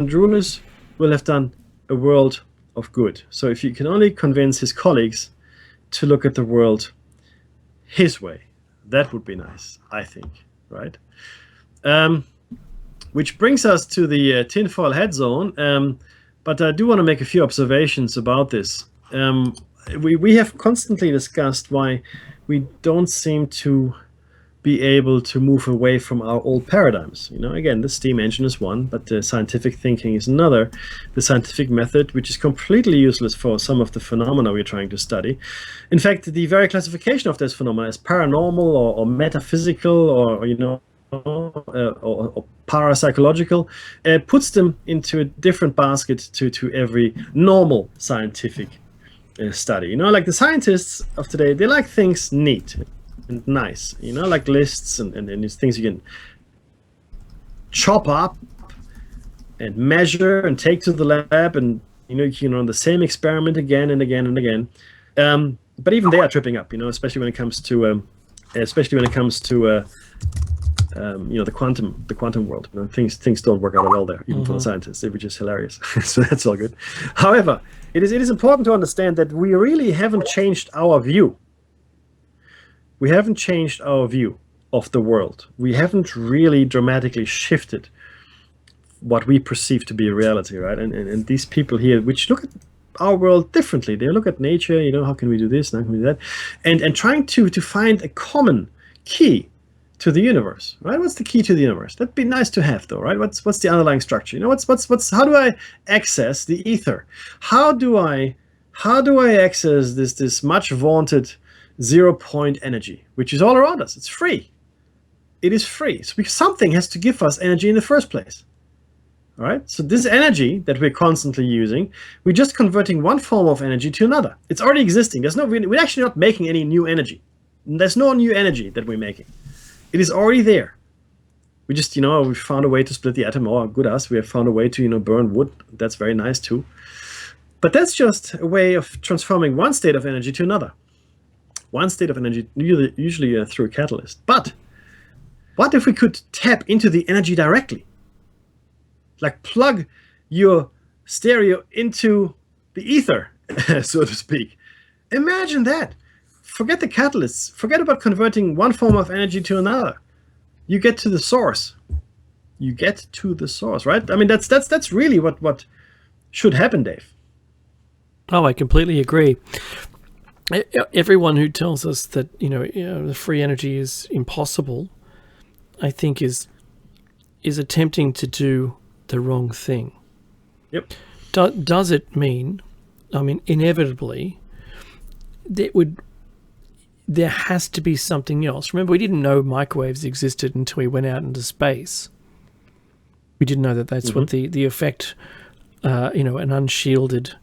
Andronis will have done a world of good. So if you can only convince his colleagues to look at the world his way, that would be nice, I think, right? Which brings us to the tinfoil head zone. But I do want to make a few observations about this. We have constantly discussed why we don't seem to be able to move away from our old paradigms. Again, the steam engine is one, but the scientific thinking is another. The scientific method, which is completely useless for some of the phenomena we're trying to study. In fact, the very classification of this phenomena as paranormal or metaphysical or parapsychological puts them into a different basket to every normal scientific study. Like the scientists of today, they like things neat and nice, like lists and these things you can chop up and measure and take to the lab, and you can run the same experiment again and again and again. But even they are tripping up, especially when it comes to the quantum world. Things don't work out well there, even for the scientists. It was just hilarious. So that's all good. However, it is important to understand that we really haven't changed our view. We haven't changed our view of the world. We haven't really dramatically shifted what we perceive to be reality, right? And these people here, which look at our world differently, they look at nature, how can we do this, how can we do that? And trying to find a common key to the universe, right? What's the key to the universe? That'd be nice to have, though, right? What's the underlying structure? How do I access the ether? How do I access this much vaunted 0-point energy, which is all around us? It's free. It is free. So something has to give us energy in the first place. All right. So this energy that we're constantly using, we're just converting one form of energy to another. It's already existing. We're actually not making any new energy. There's no new energy that we're making. It is already there. We just, we found a way to split the atom. Oh, good us. We have found a way to, burn wood. That's very nice too. But that's just a way of transforming one state of energy to another. One state of energy, usually through a catalyst. But what if we could tap into the energy directly? Like plug your stereo into the ether, so to speak. Imagine that. Forget the catalysts. Forget about converting one form of energy to another. You get to the source. You get to the source, right? I mean, that's really what should happen, Dave. Oh, I completely agree. Everyone who tells us that the free energy is impossible, I think is attempting to do the wrong thing. Yep. Does it mean? I mean, inevitably, there has to be something else. Remember, we didn't know microwaves existed until we went out into space. We didn't know that that's what the effect, an unshielded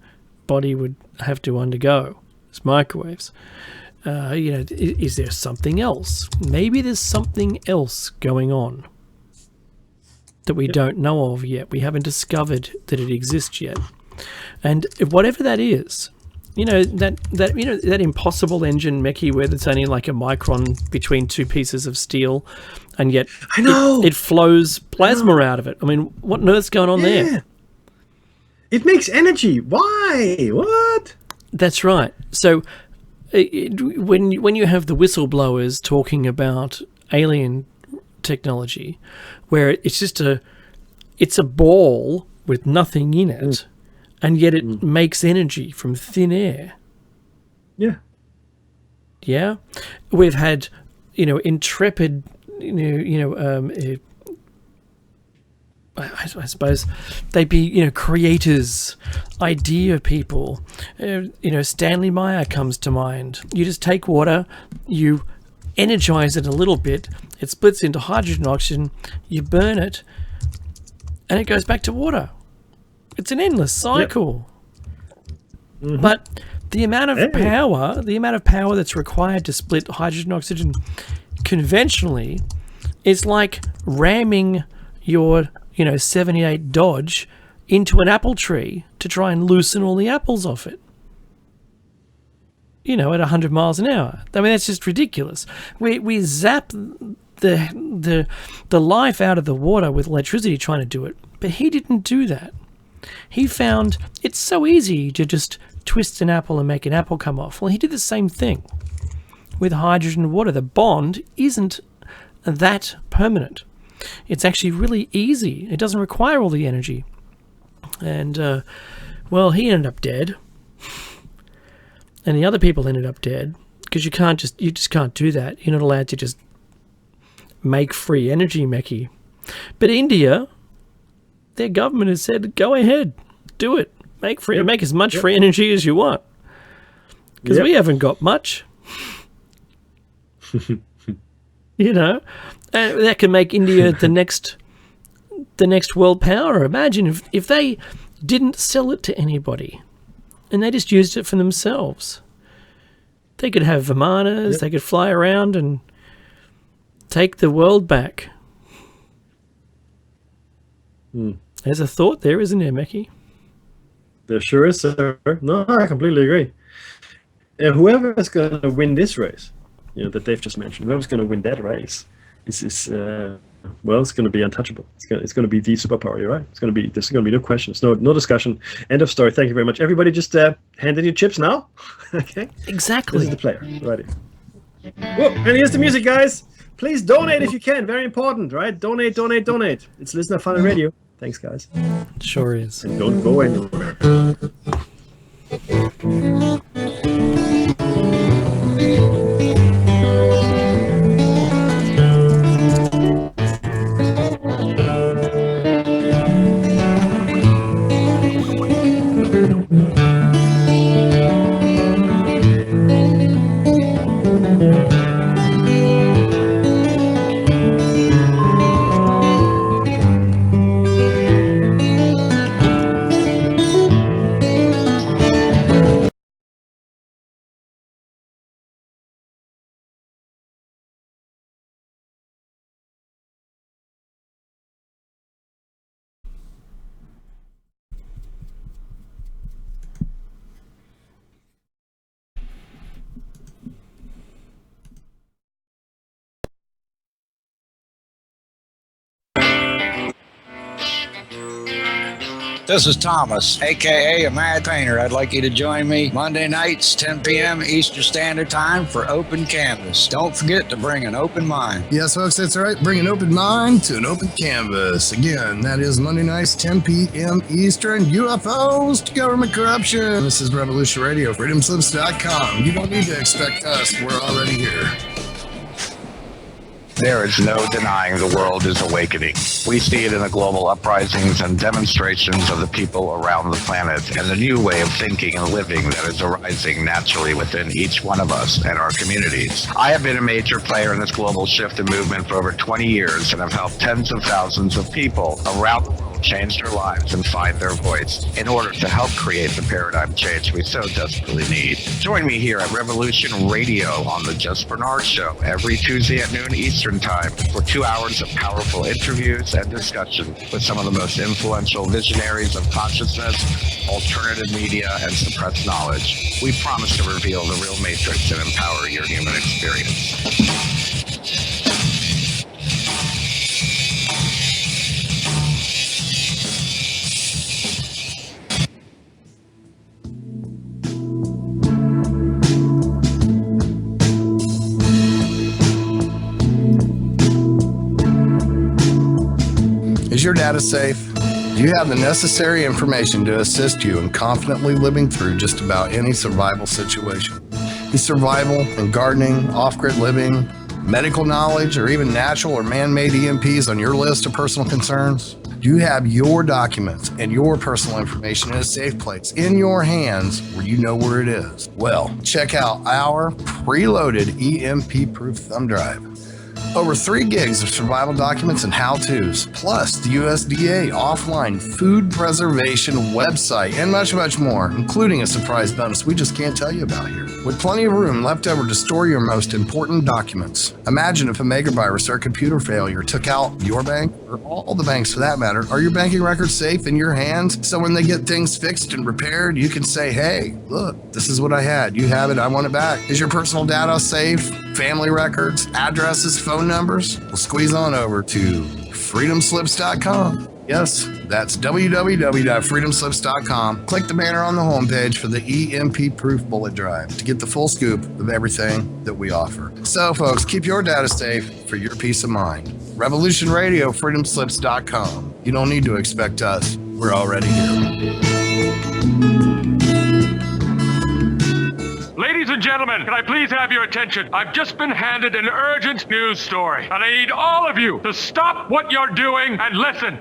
body would have to undergo. It's microwaves. Is there something else? Maybe there's something else going on that we don't know of yet. We haven't discovered that it exists yet. And whatever that is, that impossible engine mechie where there's only like a micron between two pieces of steel, and yet it flows plasma out of it. I mean, what on earth's going on there? It makes energy. Why? What? That's right. So when you have the whistleblowers talking about alien technology, where it's just it's a ball with nothing in it, and yet it makes energy from thin air. Yeah. We've had, intrepid, I suppose they'd be, creators, idea people. Stanley Meyer comes to mind. You just take water, you energize it a little bit, it splits into hydrogen and oxygen, you burn it, and it goes back to water. It's an endless cycle. Yep. But the amount of power that's required to split hydrogen and oxygen conventionally is like ramming your 78 Dodge into an apple tree to try and loosen all the apples off it. At 100 miles an hour. I mean, that's just ridiculous. We zap the life out of the water with electricity trying to do it. But he didn't do that. He found it's so easy to just twist an apple and make an apple come off. Well, he did the same thing with hydrogen and water. The bond isn't that permanent. It's actually really easy. It doesn't require all the energy. And, well, he ended up dead. And the other people ended up dead. Because you just can't do that. You're not allowed to just make free energy, Meki. But India, their government has said, go ahead, do it. Make as much free energy as you want. Because we haven't got much. You know, and that can make India the next world power. Imagine if they didn't sell it to anybody and they just used it for themselves. They could have Vimanas, they could fly around and take the world back. There's a thought there, isn't there, Meki? There sure is, sir. No, I completely agree. Whoever is going to win this race, that they've just mentioned, whoever's going to win that race is it's going to be untouchable. It's going to be the superpower. You're right. There's going to be no questions, no discussion. End of story. Thank you very much, everybody. Just hand in your chips now. Okay. Exactly. This is the player. Right. Whoa, and here's the music, guys. Please donate if you can. Very important, right? Donate. It's Listener Fun and Radio. Thanks, guys. It sure is. And don't go anywhere. This is Thomas, a.k.a. a Mad Painter. I'd like you to join me Monday nights, 10 p.m. Eastern Standard Time for Open Canvas. Don't forget to bring an open mind. Yes, folks, that's right. Bring an open mind to an open canvas. Again, that is Monday nights, 10 p.m. Eastern. UFOs to government corruption. This is Revolution Radio, freedomslips.com. You don't need to expect us. We're already here. There is no denying the world is awakening. We see it in the global uprisings and demonstrations of the people around the planet and the new way of thinking and living that is arising naturally within each one of us and our communities. I have been a major player in this global shift and movement for over 20 years and have helped tens of thousands of people around the world change their lives and find their voice in order to help create the paradigm change we so desperately need. Join me here at Revolution Radio on the Just Bernard Show every Tuesday at noon Eastern Time for 2 hours of powerful interviews and discussion with some of the most influential visionaries of consciousness, alternative media, and suppressed knowledge. We promise to reveal the real matrix and empower your human experience. Is your data safe? Do you have the necessary information to assist you in confidently living through just about any survival situation? Is survival and gardening, off-grid living, medical knowledge, or even natural or man-made EMPs on your list of personal concerns? Do you have your documents and your personal information in a safe place in your hands where you know where it is? Well, check out our preloaded EMP-proof thumb drive. Over 3 gigs of survival documents and how-tos, plus the USDA offline food preservation website, and much, much more, including a surprise bonus we just can't tell you about here. With plenty of room left over to store your most important documents. Imagine if a megavirus or computer failure took out your bank, or all the banks for that matter, are your banking records safe in your hands? So when they get things fixed and repaired, you can say, hey, look, this is what I had. You have it. I want it back. Is your personal data safe? Family records, addresses, phone numbers? Well, squeeze on over to freedomslips.com. Yes, that's www.freedomslips.com. Click the banner on the homepage for the EMP Proof Bullet Drive to get the full scoop of everything that we offer. So, folks, keep your data safe for your peace of mind. Revolution Radio, freedomslips.com. You don't need to expect us. We're already here. Ladies and gentlemen, can I please have your attention? I've just been handed an urgent news story, and I need all of you to stop what you're doing and listen.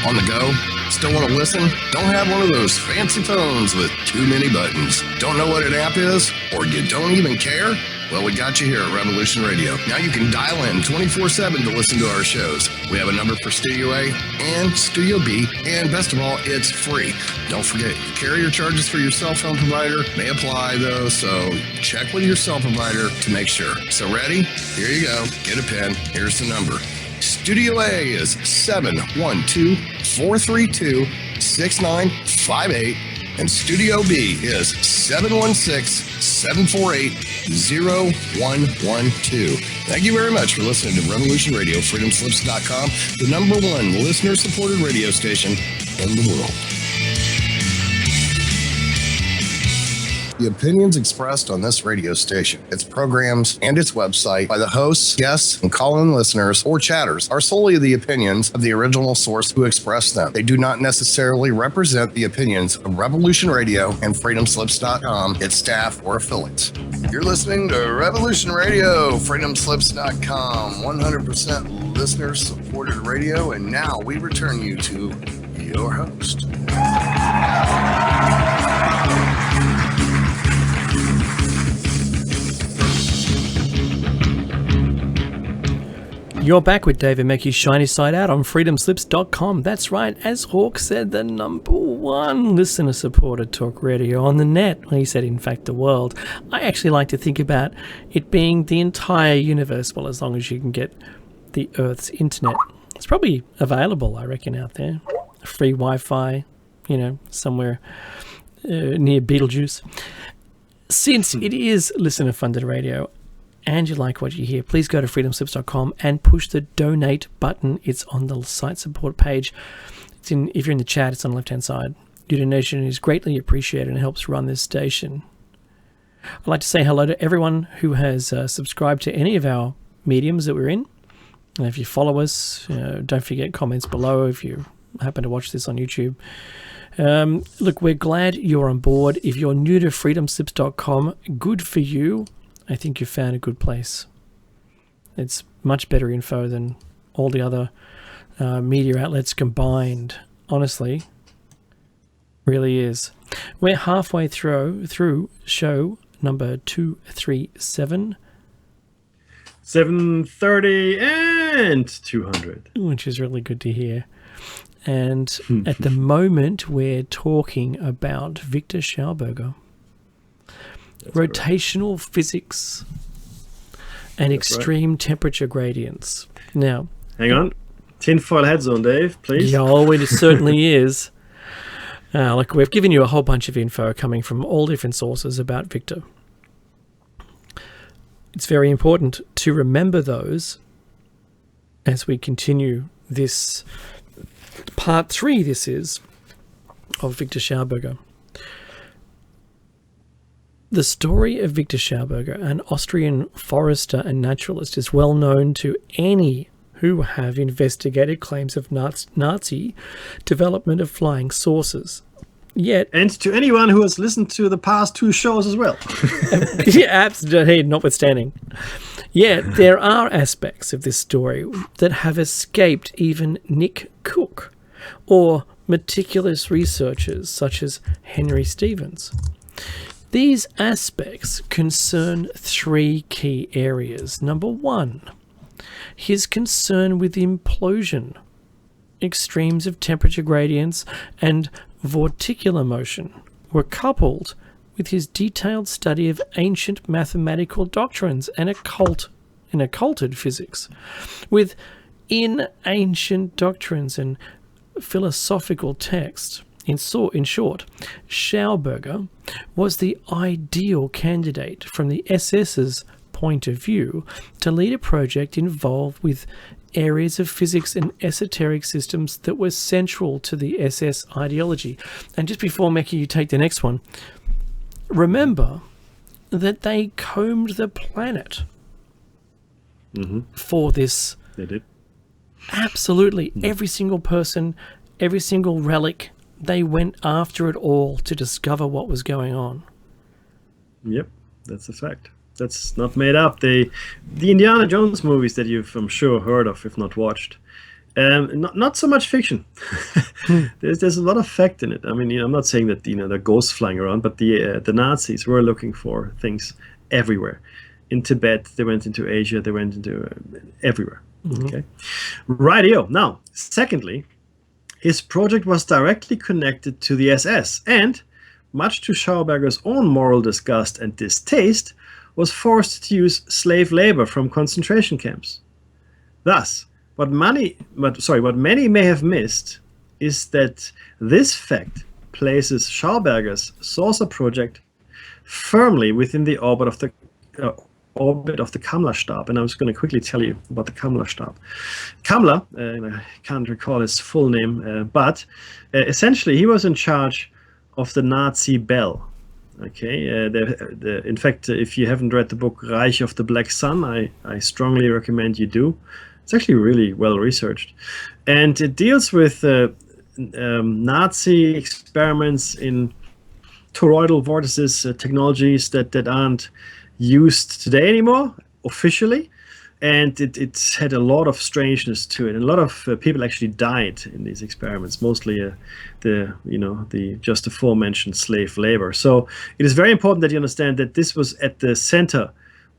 On the go? Still want to listen? Don't have one of those fancy phones with too many buttons. Don't know what an app is? Or you don't even care? Well, we got you here at Revolution Radio. Now you can dial in 24/7 to listen to our shows. We have a number for Studio A and Studio B, and best of all, it's free. Don't forget, carrier charges for your cell phone provider may apply though, so check with your cell provider to make sure. So ready? Here you go. Get a pen. Here's the number. Studio A is 712-432-6958, and Studio B is 716-748-0112. Thank you very much for listening to Revolution Radio, freedomslips.com, the #1 listener-supported radio station in the world. The opinions expressed on this radio station, its programs, and its website by the hosts, guests, and call-in listeners or chatters are solely the opinions of the original source who expressed them. They do not necessarily represent the opinions of Revolution Radio and freedomslips.com, its staff, or affiliates. You're listening to Revolution Radio, freedomslips.com, 100% listener-supported radio, and now we return you to your host. You're back with David Mackey's Shiny Side Out on freedomslips.com. That's right, as Hawk said, the #1 listener-supported talk radio on the net. Well, he said, in fact, the world. I actually like to think about it being the entire universe, well, as long as you can get the Earth's internet. It's probably available, I reckon, out there. Free Wi-Fi, somewhere near Beetlejuice. Since it is listener-funded radio, and you like what you hear, please go to freedomslips.com and push the donate button. It's on the site support page. If you're in the chat, it's on the left-hand side. Your donation is greatly appreciated and helps run this station. I'd like to say hello to everyone who has subscribed to any of our mediums that we're in. And if you follow us, don't forget comments below if you happen to watch this on YouTube. Look, we're glad you're on board. If you're new to freedomslips.com, good for you. I think you found a good place. It's much better info than all the other media outlets combined. Honestly, really is. We're halfway through show number 237. 730 and 200. Which is really good to hear. And at the moment, we're talking about Viktor Schauberger. That's rotational physics and extreme temperature gradients. Now, hang on. Tinfoil heads on, Dave, please. Yeah, oh, it certainly is. Look, we've given you a whole bunch of info coming from all different sources about Viktor. It's very important to remember those as we continue this part 3, this is, of Viktor Schauberger. The story of Viktor Schauberger, an Austrian forester and naturalist, is well known to any who have investigated claims of Nazi development of flying saucers. Yet, and to anyone who has listened to the past 2 shows as well. Yeah, absolutely, notwithstanding. Yet, there are aspects of this story that have escaped even Nick Cook or meticulous researchers such as Henry Stevens. These aspects concern 3 key areas. Number 1, his concern with implosion, extremes of temperature gradients, and vorticular motion were coupled with his detailed study of ancient mathematical doctrines and occult in occulted physics. Within ancient doctrines and philosophical texts, in short, Schauberger was the ideal candidate from the SS's point of view to lead a project involved with areas of physics and esoteric systems that were central to the SS ideology. And just before, Mecca, you take the next one, remember that they combed the planet for this. They did. Absolutely. Every single person, every single relic, they went after it all to discover what was going on. Yep, that's a fact. That's not made up. The Indiana Jones movies that you've, I'm sure, heard of, if not watched, not so much fiction. There's a lot of fact in it. I mean, I'm not saying that there are ghosts flying around, but the Nazis were looking for things everywhere. In Tibet, they went into Asia, they went into everywhere. Okay, rightio. Now, secondly, his project was directly connected to the SS, and much to Schauberger's own moral disgust and distaste, was forced to use slave labor from concentration camps. Thus, what many may have missed is that this fact places Schauberger's saucer project firmly within the orbit of the Kammlerstab. And I was going to quickly tell you about the Kammlerstab. Kammler, I can't recall his full name, but essentially he was in charge of the Nazi Bell. Okay, in fact, if you haven't read the book Reich of the Black Sun, I strongly recommend you do. It's actually really well researched. And it deals with Nazi experiments in toroidal vortices, technologies that aren't used today anymore, officially. And it had a lot of strangeness to it. And a lot of people actually died in these experiments, mostly the just aforementioned slave labor. So it is very important that you understand that this was at the center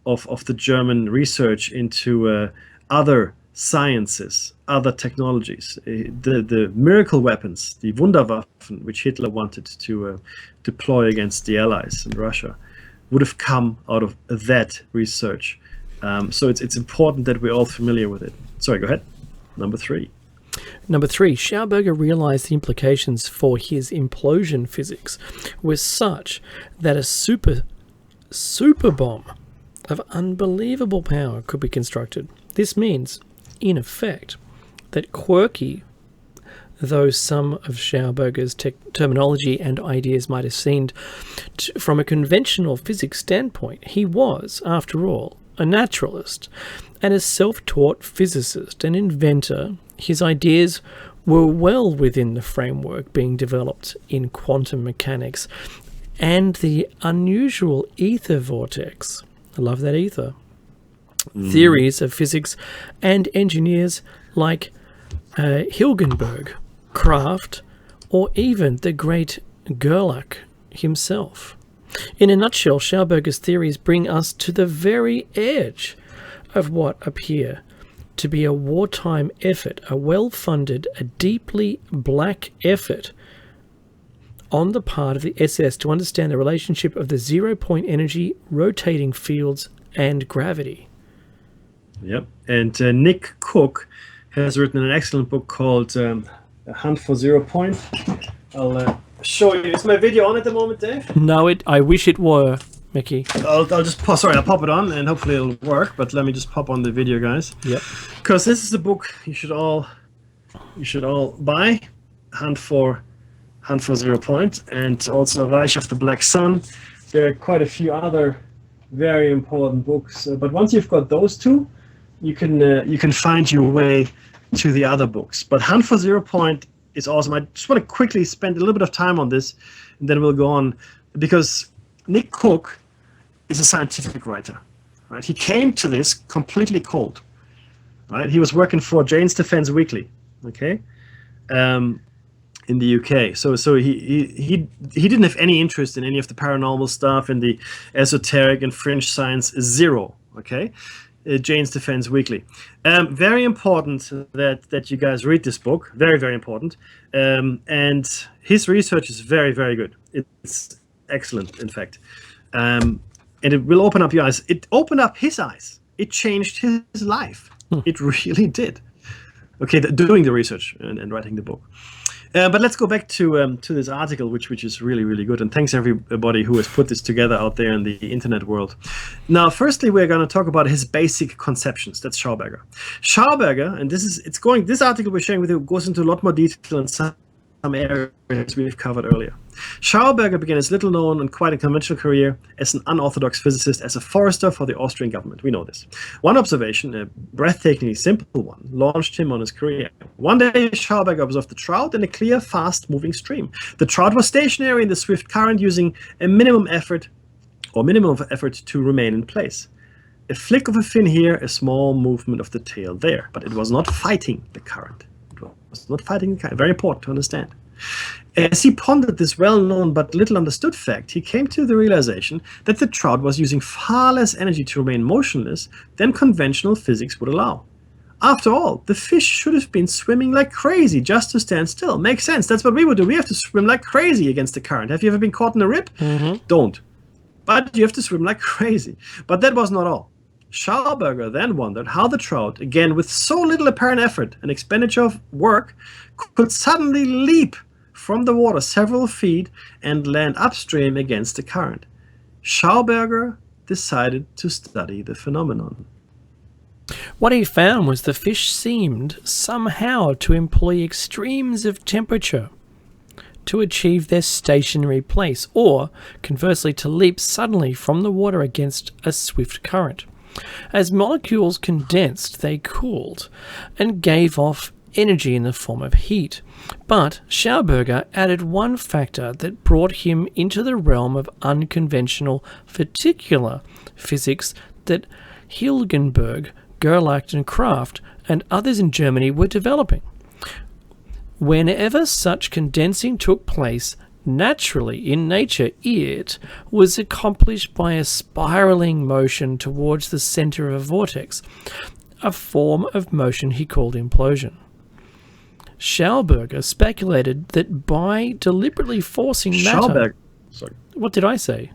of the German research into other sciences, other technologies. The miracle weapons, the Wunderwaffen, which Hitler wanted to deploy against the Allies in Russia, would have come out of that research. So it's important that we're all familiar with it. Sorry, go ahead. Number 3. Number 3, Schauberger realized the implications for his implosion physics were such that a super bomb of unbelievable power could be constructed. This means, in effect, that quirky though some of Schauberger's terminology and ideas might have seemed from a conventional physics standpoint, he was, after all, a naturalist and a self-taught physicist and inventor. His ideas were well within the framework being developed in quantum mechanics and the unusual ether vortex. I love that ether. Theories of physics and engineers like Hilgenberg, Kraft, or even the great Gerlach himself. In a nutshell, Schauberger's theories bring us to the very edge of what appear to be a wartime effort, a well-funded, a deeply black effort on the part of the SS to understand the relationship of the zero-point energy, rotating fields, and gravity. Yep, and Nick Cook has written an excellent book called A Hunt for 0 Point. I'll show you. Is my video on at the moment, Dave? No, I wish it were, Mickey. I'll just pause. Sorry, I'll pop it on and hopefully it'll work. But let me just pop on the video, guys. Yep. Because this is a book you should all buy. Hunt for 0 Point, and also Reich of the Black Sun. There are quite a few other very important books. But once you've got those two, you can find your way to the other books. But Hunt for 0 Point is awesome. I just want to quickly spend a little bit of time on this, and then we'll go on, because Nick Cook is a scientific writer, right? He came to this completely cold, right? He was working for Jane's Defense Weekly, okay, in the UK. So he didn't have any interest in any of the paranormal stuff and the esoteric and fringe science. Zero, okay. Jane's Defense Weekly. Very important that you guys read this book. Very, very important. And his research is very, very good. It's excellent, in fact. And it will open up your eyes. It opened up his eyes. it changed his life. It really did. Okay, doing the research and writing the book. But let's go back to this article, which is really, really good. And thanks everybody who has put this together out there in the internet world. Now, firstly, we're going to talk about his basic conceptions. That's Schauberger. Schauberger, and this article we're sharing with you goes into a lot more detail in some areas we've covered earlier. Schauberger began his little-known and quite unconventional career as an unorthodox physicist, as a forester for the Austrian government. We know this. One observation, a breathtakingly simple one, launched him on his career. One day, Schauberger observed a trout in a clear, fast-moving stream. The trout was stationary in the swift current, using a minimum of effort to remain in place. A flick of a fin here, a small movement of the tail there, but it was not fighting the current. Was not fighting the current. Very important to understand. As he pondered this well-known but little understood fact, he came to the realization that the trout was using far less energy to remain motionless than conventional physics would allow. After all, the fish should have been swimming like crazy just to stand still. Makes sense. That's what we would do. We have to swim like crazy against the current. Have you ever been caught in a rip? Don't. But you have to swim like crazy. But that was not all. Schauberger then wondered how the trout, again with so little apparent effort and expenditure of work, could suddenly leap from the water several feet and land upstream against the current. Schauberger decided to study the phenomenon. What he found was the fish seemed somehow to employ extremes of temperature to achieve their stationary place, or conversely to leap suddenly from the water against a swift current. As molecules condensed, they cooled and gave off energy in the form of heat. But Schauberger added one factor that brought him into the realm of unconventional particular physics that Hilgenberg, Gerlach and Kraft and others in Germany were developing. Whenever such condensing took place naturally in nature, it was accomplished by a spiraling motion towards the center of a vortex, a form of motion he called implosion. Schauberger speculated that by deliberately forcing matter... Sorry. What did I say?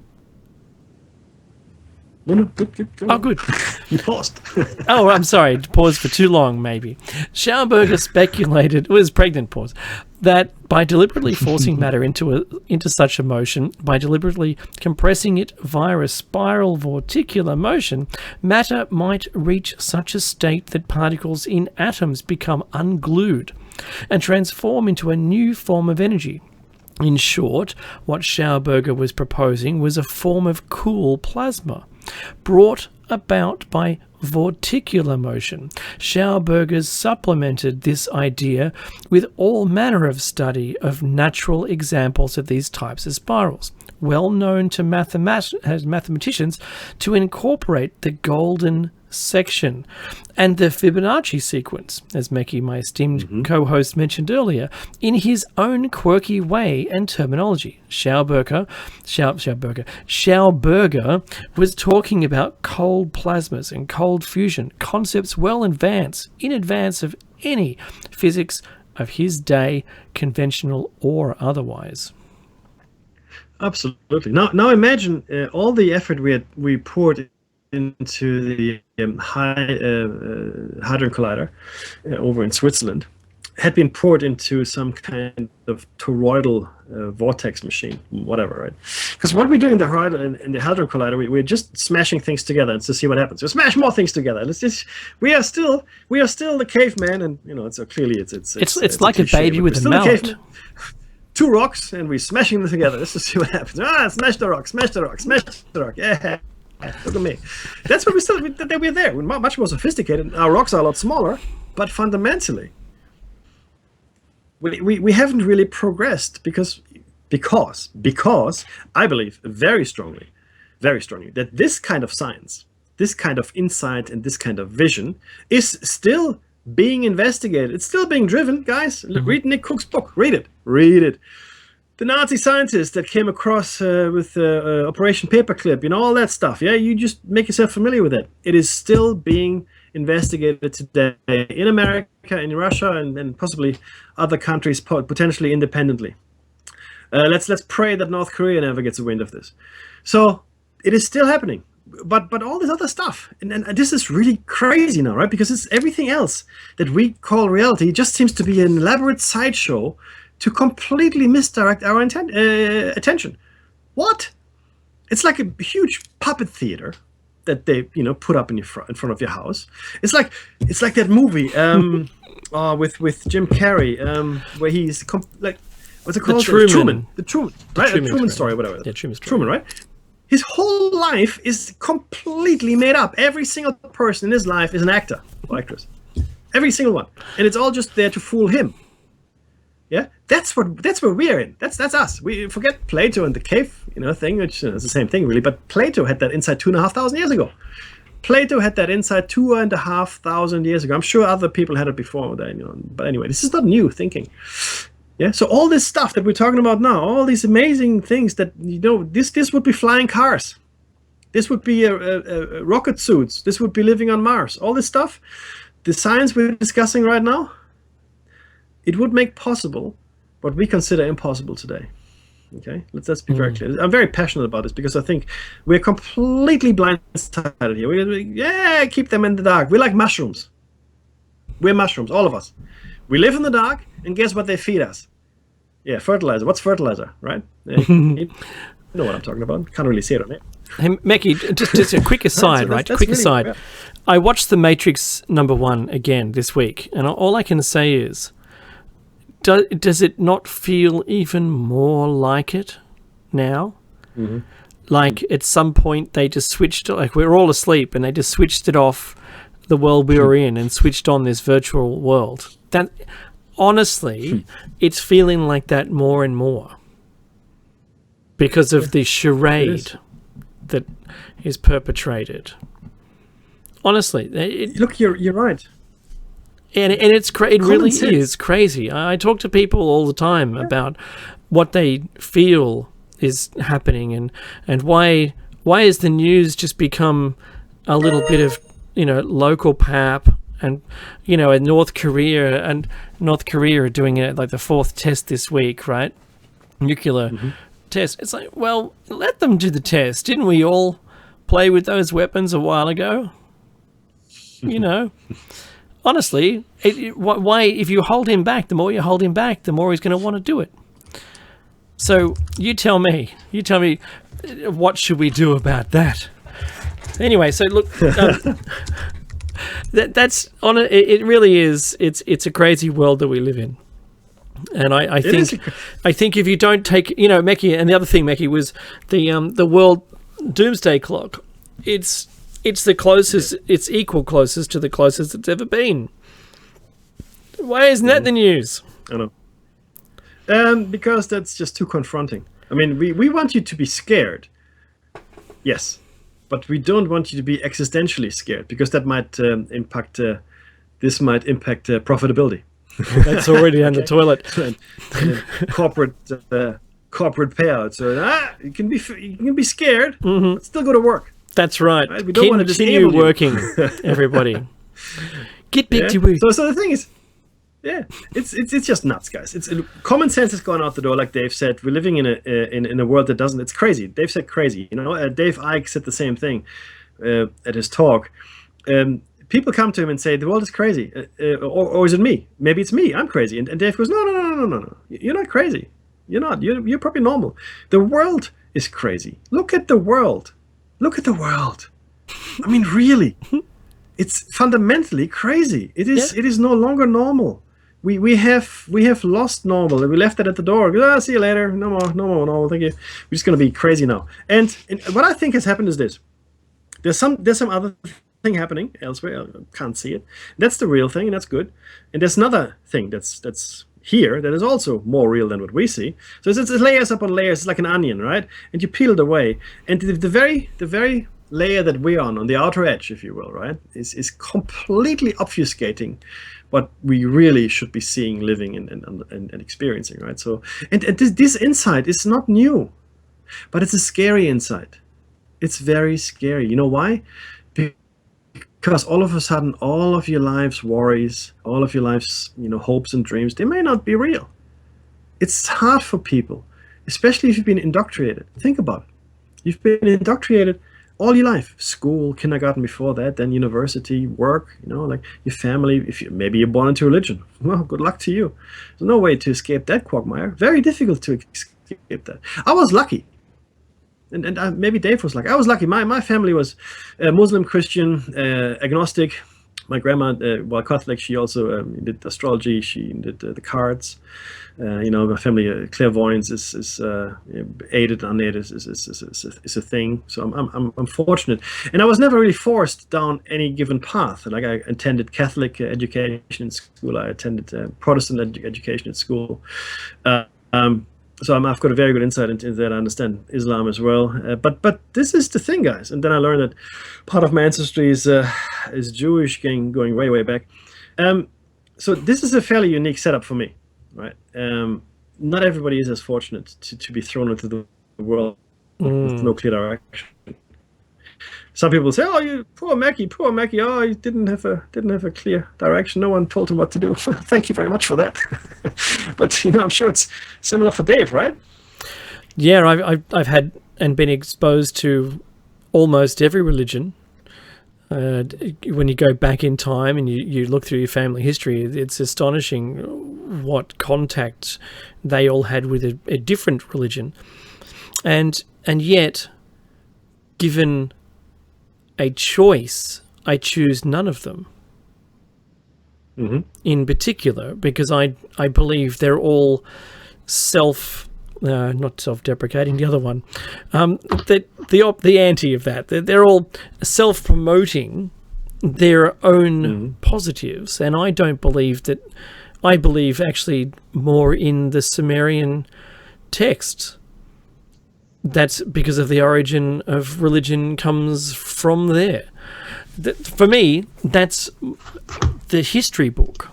No, good. Oh, good. You paused. Oh, I'm sorry. Pause for too long, maybe. Schauberger speculated, it was pregnant pause, that by deliberately forcing matter into such a motion, by deliberately compressing it via a spiral vorticular motion, matter might reach such a state that particles in atoms become unglued and transform into a new form of energy. In short, what Schauberger was proposing was a form of cool plasma, brought about by vorticular motion. Schauberger supplemented this idea with all manner of study of natural examples of these types of spirals, well known to mathematicians, to incorporate the golden section and the Fibonacci sequence, as Meki, my esteemed co-host, mentioned earlier, in his own quirky way and terminology. Schauberger was talking about cold plasmas and cold fusion, concepts well in advance of any physics of his day, conventional or otherwise. Absolutely. Now imagine all the effort we poured into the Hadron Collider over in Switzerland had been poured into some kind of toroidal vortex machine, whatever, right? Because what we're doing in the Hadron Collider, we're just smashing things together to see what happens. We smash more things together. We are still the caveman, and it's clearly it's like a baby with a mouth. Two rocks, and we're smashing them together just to see what happens. Smash the rock, smash the rock, smash the rock. Yeah. Look at me. That's what we're there. We're much more sophisticated. Our rocks are a lot smaller, but fundamentally, we haven't really progressed because I believe very strongly, that this kind of science, this kind of insight, and this kind of vision is still being investigated. It's still being driven, guys. Read Nick Cook's book. Read it. The Nazi scientists that came across with Operation Paperclip, all that stuff. Yeah, you just make yourself familiar with it. It is still being investigated today in America, in Russia, and possibly other countries, potentially independently. Let's pray that North Korea never gets a wind of this. So it is still happening. but all this other stuff, and this is really crazy now, right? Because it's everything else that we call reality just seems to be an elaborate sideshow to completely misdirect our attention. What? It's like a huge puppet theater that they put up in front of your house. It's like that movie with Jim Carrey where he's like, what's it called? The Truman, right? The Truman story, whatever. Yeah, Truman, right? His whole life is completely made up. Every single person in his life is an actor or actress. Every single one, and it's all just there to fool him. Yeah, that's where we're in. That's us. We forget Plato and the cave, thing, which is the same thing really. But Plato had that insight 2,500 years ago. Plato had that insight 2,500 years ago. I'm sure other people had it before that. But anyway, this is not new thinking. Yeah. So all this stuff that we're talking about now, all these amazing things that this would be flying cars. This would be rocket suits. This would be living on Mars. All this stuff, the science we're discussing right now. It would make possible what we consider impossible today. Okay, let's be very clear. I'm very passionate about this because I think we're completely blindsided here. We keep them in the dark. We're like mushrooms. We're mushrooms, all of us. We live in the dark, and guess what they feed us? Yeah, fertilizer. What's fertilizer, right? You know what I'm talking about. Can't really see it on it. Hey, Mackie, just a quick aside, right? Quick really, aside. Yeah. I watched The Matrix #1 again this week, and all I can say is, does it not feel even more like it now? Mm-hmm. Like at some point they just switched, like we're all asleep and they just switched it off, the world we were in, and switched on this virtual world. That honestly, it's feeling like that more and more because of the charade that is perpetrated. Honestly, look, you're right. And it really is crazy. I talk to people all the time about what they feel is happening and why has the news just become a little bit of local pap, and in North Korea are doing it like the 4th test this week, right? Nuclear test. It's like, well, let them do the test. Didn't we all play with those weapons a while ago? Honestly, why? If you hold him back, the more you hold him back, the more he's going to want to do it. So you tell me, what should we do about that? Anyway, so look, that's on it. It really is. It's a crazy world that we live in, and I think if you don't take, Mackie, and the other thing, Mackie, was the world doomsday clock. It's the closest. It's equal closest to the closest it's ever been. Why isn't that the news? I know. Because that's just too confronting. I mean, we want you to be scared. Yes, but we don't want you to be existentially scared because that might impact. This might impact profitability. That's already on the toilet. Corporate payout. So you can be scared, but still go to work. That's right. We don't want to continue working, everybody. Get back to work. So the thing is, it's just nuts, guys. Common sense has gone out the door, like Dave said. We're living in a world that doesn't. It's crazy. Dave said crazy. Dave Icke said the same thing at his talk. People come to him and say the world is crazy, or is it me? Maybe it's me. I'm crazy. And Dave goes, no. You're not crazy. You're not. You're probably normal. The world is crazy. Look at the world. Look at the world. I mean, really, it's fundamentally crazy. It is. Yeah. It is no longer normal. We have lost normal. We left it at the door. See you later. No more normal. Thank you. We're just gonna be crazy now. And what I think has happened is this. There's some other thing happening elsewhere. I can't see it. That's the real thing, and that's good. And there's another thing that's here that is also more real than what we see. So it's layers upon layers. It's like an onion, right? And you peel it away, and the very layer that we're on the outer edge, if you will, right, is completely obfuscating what we really should be seeing, living, and experiencing, right? So, and this insight is not new, but it's a scary insight. It's very scary. You know why? Because all of a sudden, all of your life's worries, all of your life's hopes and dreams, they may not be real. It's hard for people, especially if you've been indoctrinated. Think about it. You've been indoctrinated all your life, school, kindergarten, before that, then university, work, like your family. If maybe you're born into religion, well, good luck to you. There's no way to escape that quagmire. Very difficult to escape that. I was lucky. And maybe Dave was lucky. I was lucky. My family was Muslim, Christian, agnostic. My grandma, while Catholic, she also did astrology. She did the cards. My family clairvoyance is aided, unaided is a thing. So I'm fortunate, and I was never really forced down any given path. Like, I attended Catholic education in school. I attended Protestant education at school. So I've got a very good insight into that. I understand Islam as well. But this is the thing, guys. And then I learned that part of my ancestry is Jewish, going way back. So this is a fairly unique setup for me, right? Not everybody is as fortunate to be thrown into the world with no clear direction. Some people say, "Oh, you poor Mackie. Oh, he didn't have a clear direction. No one told him what to do." Thank you very much for that. But I'm sure it's similar for Dave, right? Yeah, I've had and been exposed to almost every religion. When you go back in time and you look through your family history, it's astonishing what contact they all had with a different religion, and yet, given a choice, I choose none of them. Mm-hmm. In particular, because I believe they're all not self-deprecating. The other one, the anti of that. They're all self-promoting their own positives, and I don't believe that. I believe actually more in the Sumerian texts. That's because of the origin of religion comes from there. For me, that's the history book,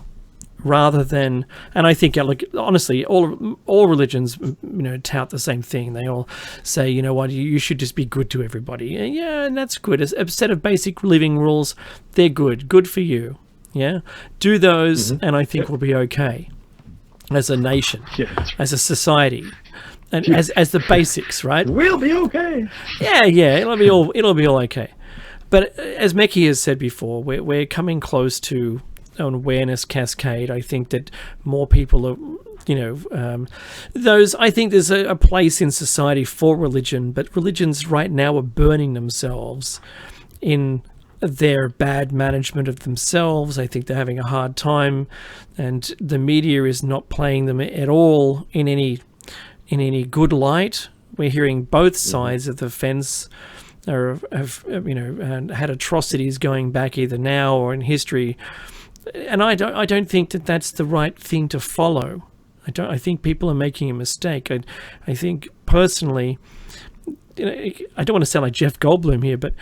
rather than. And I think, honestly, all religions, tout the same thing. They all say, you should just be good to everybody. Yeah, and that's good. A set of basic living rules, they're good for you. Yeah, do those, and I think we'll be okay as a nation, as a society. And as the basics, right? We'll be okay. Yeah, it'll be all okay. But as Mekhi has said before, we're coming close to an awareness cascade. I think that more people are, I think there's a place in society for religion, but religions right now are burning themselves in their bad management of themselves. I think they're having a hard time, and the media is not playing them at all in any good light. We're hearing both sides of the fence have had atrocities going back either now or in history, and I don't think that that's the right thing to follow. I think people are making a mistake. I think personally, I don't want to sound like Jeff Goldblum here, but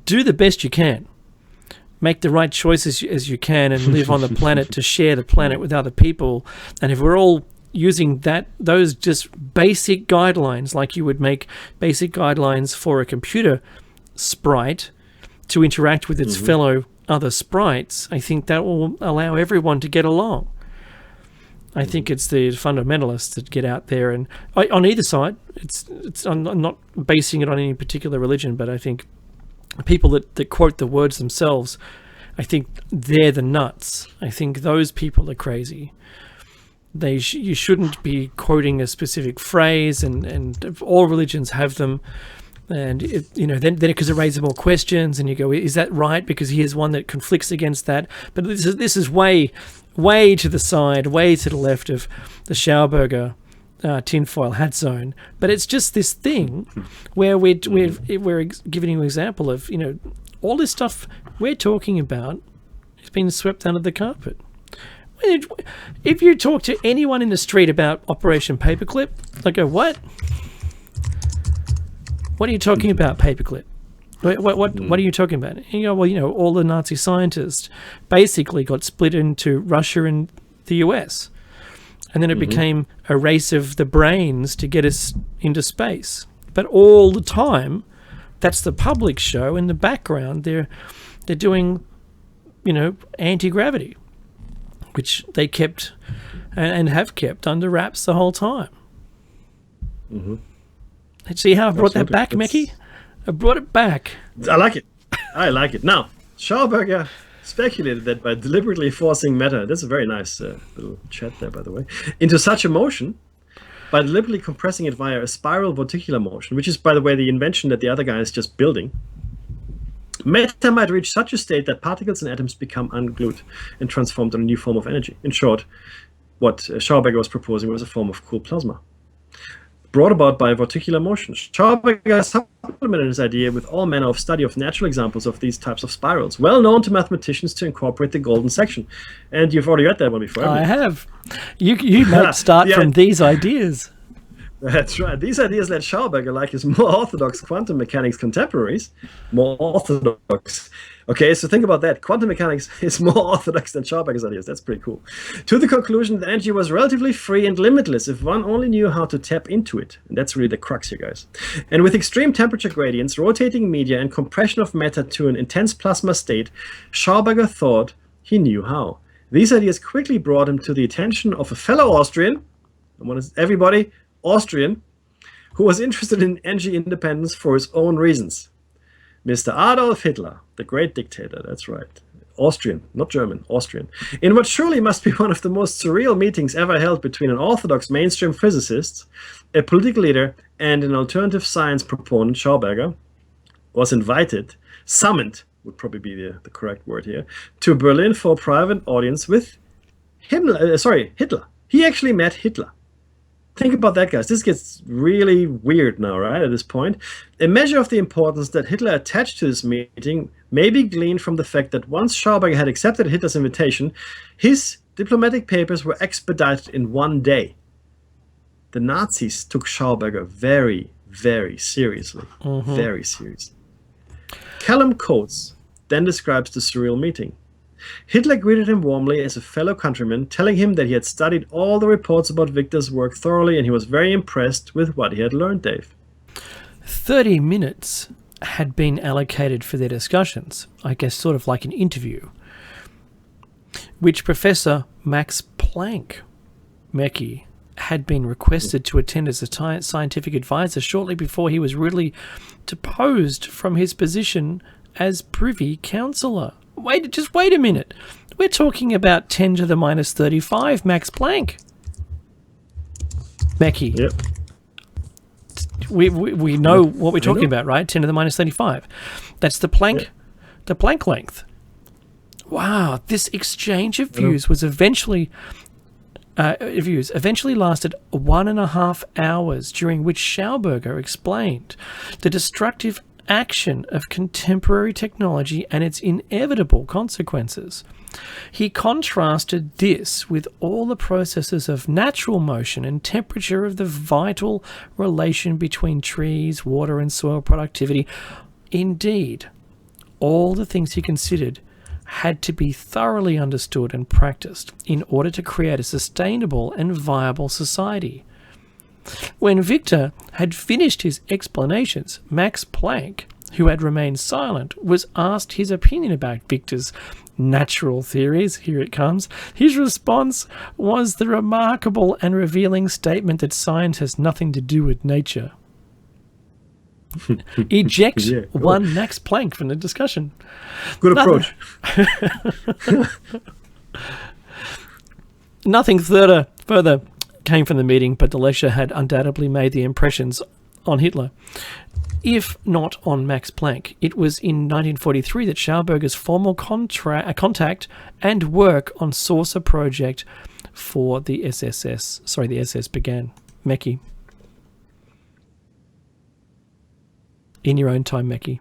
do the best you can. Make the right choices as you can, and live on the planet to share the planet with other people. And if we're all using those just basic guidelines, like you would make basic guidelines for a computer sprite to interact with its fellow other sprites, I think that will allow everyone to get along. I think it's the fundamentalists that get out there, and on either side, I'm not basing it on any particular religion, but I think people that quote the words themselves, I think they're the nuts. I think those people are crazy. You shouldn't be quoting a specific phrase, and all religions have them, and then because it raises more questions, and you go, is that right? Because here's one that conflicts against that. But this is way to the side, way to the left of the Schauberger tinfoil hat zone. But it's just this thing where we're giving you an example of all this stuff we're talking about has been swept under the carpet. If you talk to anyone in the street about Operation Paperclip, they go, "What? What are you talking about, Paperclip? What are you talking about?" And you go, "Well, all the Nazi scientists basically got split into Russia and the US, and then it became a race of the brains to get us into space. But all the time, that's the public show. In the background, they're doing, anti-gravity, which they kept and have kept under wraps the whole time." See how I brought that Absolutely. back, Mecky? I brought it back. I like it. I like it. Now, Schauberger speculated that by deliberately forcing matter, that's a very nice little chat there, by the way, into such a motion, by deliberately compressing it via a spiral vorticular motion, which is, by the way, the invention that the other guy is just building, matter might reach such a state that particles and atoms become unglued and transformed into a new form of energy. In short, what Schauberger was proposing was a form of cool plasma, brought about by vorticular motion. Schauberger supplemented his idea with all manner of study of natural examples of these types of spirals, well known to mathematicians to incorporate the golden section. And you've already read that one before. I have. You might start Yeah. from these ideas. That's right. These ideas led Schauberger, like his more orthodox quantum mechanics contemporaries, more orthodox. Okay, so think about that. Quantum mechanics is more orthodox than Schauberger's ideas. That's pretty cool. To the conclusion that energy was relatively free and limitless if one only knew how to tap into it. And that's really the crux here, guys. And with extreme temperature gradients, rotating media, and compression of matter to an intense plasma state, Schauberger thought he knew how. These ideas quickly brought him to the attention of a fellow Austrian, I want everybody, Austrian, who was interested in energy independence for his own reasons. Mr. Adolf Hitler, the great dictator, that's right. Austrian, not German, Austrian. In what surely must be one of the most surreal meetings ever held between an orthodox mainstream physicist, a political leader, and an alternative science proponent, Schauberger, was summoned, would probably be the correct word here, to Berlin for a private audience with Hitler. He actually met Hitler. Think about that, guys. This gets really weird now, right, at this point. A measure of the importance that Hitler attached to this meeting may be gleaned from the fact that once Schauberger had accepted Hitler's invitation, his diplomatic papers were expedited in one day. The Nazis took Schauberger very, very seriously. Very seriously. Callum Coates then describes the surreal meeting. Hitler greeted him warmly as a fellow countryman, telling him that he had studied all the reports about Viktor's work thoroughly and he was very impressed with what he had learned, Dave. 30 minutes had been allocated for their discussions, I guess sort of like an interview, which Professor Max Planck, Mecky, had been requested to attend as a scientific advisor shortly before he was rudely deposed from his position as Privy Councillor. Just wait a minute. We're talking about 10 to the minus 35 Max Planck. Mecky. Yep. We know what we're talking about, right? 10 to the minus 35. That's the Planck, the Planck length. Wow, this exchange of views was eventually lasted 1.5 hours, during which Schauberger explained the destructive action of contemporary technology and its inevitable consequences. He contrasted this with all the processes of natural motion and temperature of the vital relation between trees, water, and soil productivity. Indeed, all the things he considered had to be thoroughly understood and practiced in order to create a sustainable and viable society. When Viktor had finished his explanations, Max Planck, who had remained silent, was asked his opinion about Viktor's natural theories. Here it comes. His response was the remarkable and revealing statement that science has nothing to do with nature. Eject one Max Planck from the discussion. Good approach. Nothing further came from the meeting, but the lecture had undoubtedly made the impressions on Hitler, if not on Max Planck. It was in 1943 that Schauberger's formal contact and work on Saucer project for the SS began. Mecky. In your own time, Mecky.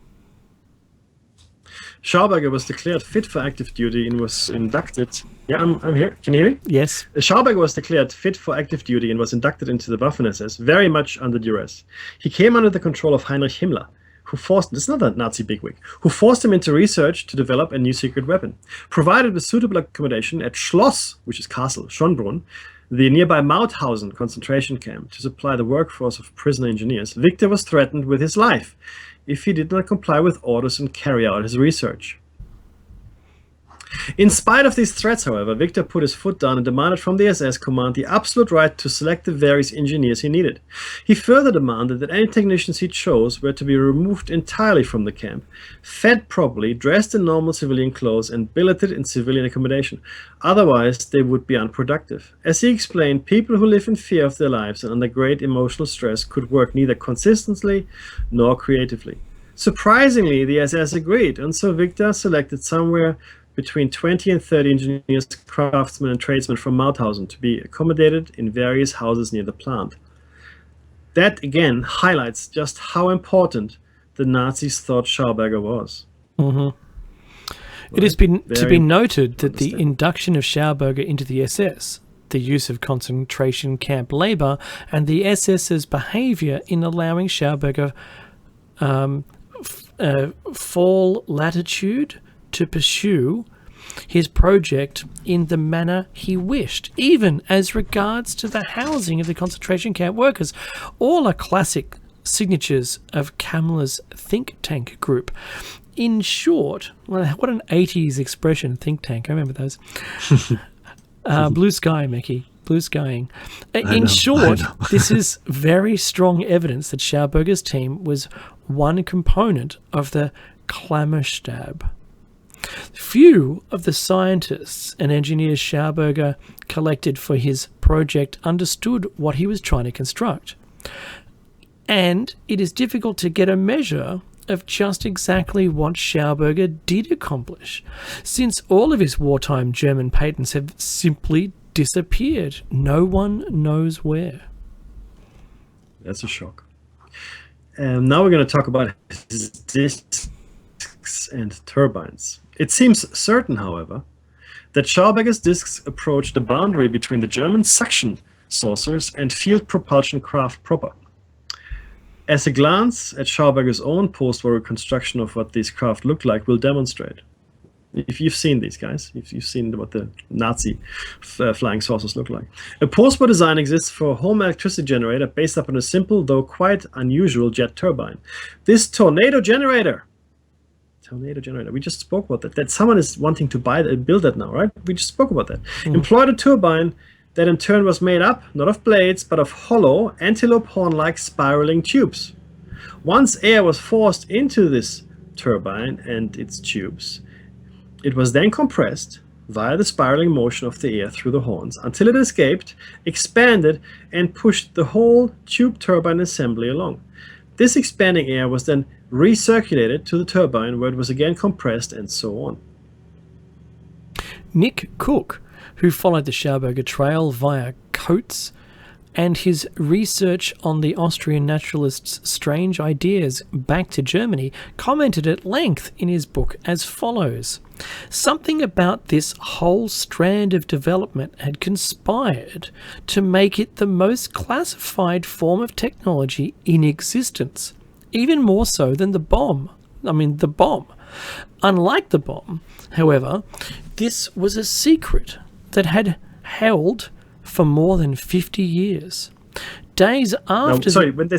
Schauberger was declared fit for active duty and was inducted. Yeah, I'm here. Can you hear me? Yes. Schauberger was declared fit for active duty and was inducted into the Waffen-SS very much under duress. He came under the control of Heinrich Himmler, who forced, this is not a Nazi bigwig, who forced him into research to develop a new secret weapon. Provided with suitable accommodation at Schloss, which is Castle, Schönbrunn, the nearby Mauthausen concentration camp, to supply the workforce of prisoner engineers, Viktor was threatened with his life if he did not comply with orders and carry out his research. In spite of these threats, however, Viktor put his foot down and demanded from the SS command the absolute right to select the various engineers he needed. He further demanded that any technicians he chose were to be removed entirely from the camp, fed properly, dressed in normal civilian clothes, and billeted in civilian accommodation. Otherwise, they would be unproductive. As he explained, people who live in fear of their lives and under great emotional stress could work neither consistently nor creatively. Surprisingly, the SS agreed, and so Viktor selected somewhere between 20 and 30 engineers, craftsmen, and tradesmen from Mauthausen to be accommodated in various houses near the plant. That again highlights just how important the Nazis thought Schauberger was. Mm-hmm. It has been to be noted that the induction of Schauberger into the SS, the use of concentration camp labour, and the SS's behaviour in allowing Schauberger full latitude to pursue his project in the manner he wished, even as regards to the housing of the concentration camp workers. All are classic signatures of Kamler's think tank group. In short, well, what an 80s expression, think tank. I remember those. Blue sky, Mickey. Blue skying. In short, this is very strong evidence that Schauberger's team was one component of the Klammerstab. Few of the scientists and engineers Schauberger collected for his project understood what he was trying to construct. And it is difficult to get a measure of just exactly what Schauberger did accomplish, since all of his wartime German patents have simply disappeared. No one knows where. That's a shock. Now we're going to talk about discs and turbines. It seems certain, however, that Schauberger's discs approached the boundary between the German suction saucers and field propulsion craft proper. As a glance at Schauberger's own post-war reconstruction of what these craft looked like will demonstrate. If you've seen these guys, if you've seen what the Nazi flying saucers look like. A post-war design exists for a home electricity generator based upon a simple, though quite unusual, jet turbine. This tornado generator, we just spoke about that someone is wanting to build that now, right? We just spoke about that. Employed a turbine that in turn was made up, not of blades, but of hollow, antelope horn-like spiraling tubes. Once air was forced into this turbine and its tubes, it was then compressed via the spiraling motion of the air through the horns until it escaped, expanded, and pushed the whole tube turbine assembly along. This expanding air was then recirculated to the turbine, where it was again compressed, and so on. Nick Cook, who followed the Schauberger trail via Coates, and his research on the Austrian naturalist's strange ideas back to Germany, commented at length in his book as follows. Something about this whole strand of development had conspired to make it the most classified form of technology in existence, even more so than the bomb. Unlike the bomb, however, this was a secret that had held for more than 50 years. Days after... when they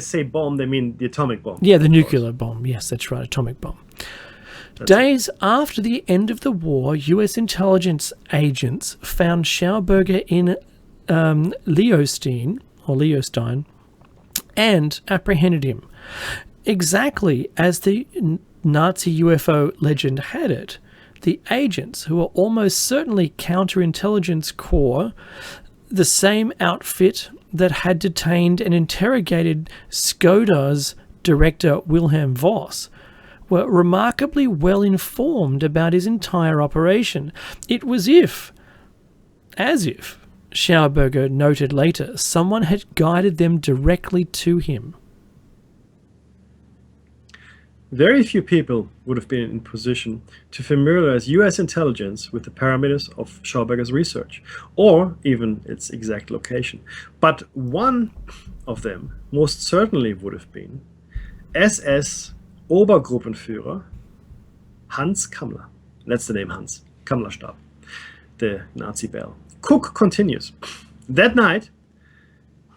say bomb, they mean the atomic bomb. Yeah, the nuclear bomb. Yes, that's right, atomic bomb. Days after the end of the war, US intelligence agents found Schauberger in Leostein, and apprehended him. Exactly as the Nazi UFO legend had it, the agents, who were almost certainly counterintelligence corps, the same outfit that had detained and interrogated Skoda's director Wilhelm Voss, were remarkably well informed about his entire operation. It was as if, Schauberger noted later, someone had guided them directly to him. Very few people would have been in position to familiarize US intelligence with the parameters of Schauberger's research, or even its exact location. But one of them most certainly would have been SS Obergruppenführer Hans Kammler. That's the name, Hans. Kammlerstab, the Nazi bell. Cook continues. That night,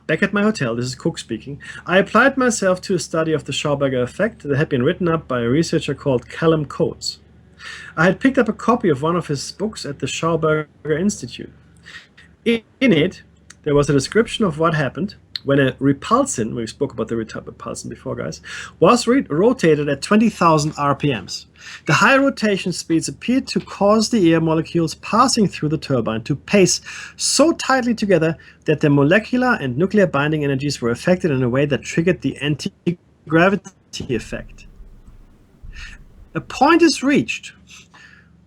back at my hotel, this is Cook speaking, I applied myself to a study of the Schauberger effect that had been written up by a researcher called Callum Coates. I had picked up a copy of one of his books at the Schauberger Institute. In it, there was a description of what happened when a repulsin, we spoke about the repulsin before, guys, was rotated at 20,000 RPMs. The high rotation speeds appeared to cause the air molecules passing through the turbine to pace so tightly together that their molecular and nuclear binding energies were affected in a way that triggered the anti-gravity effect. A point is reached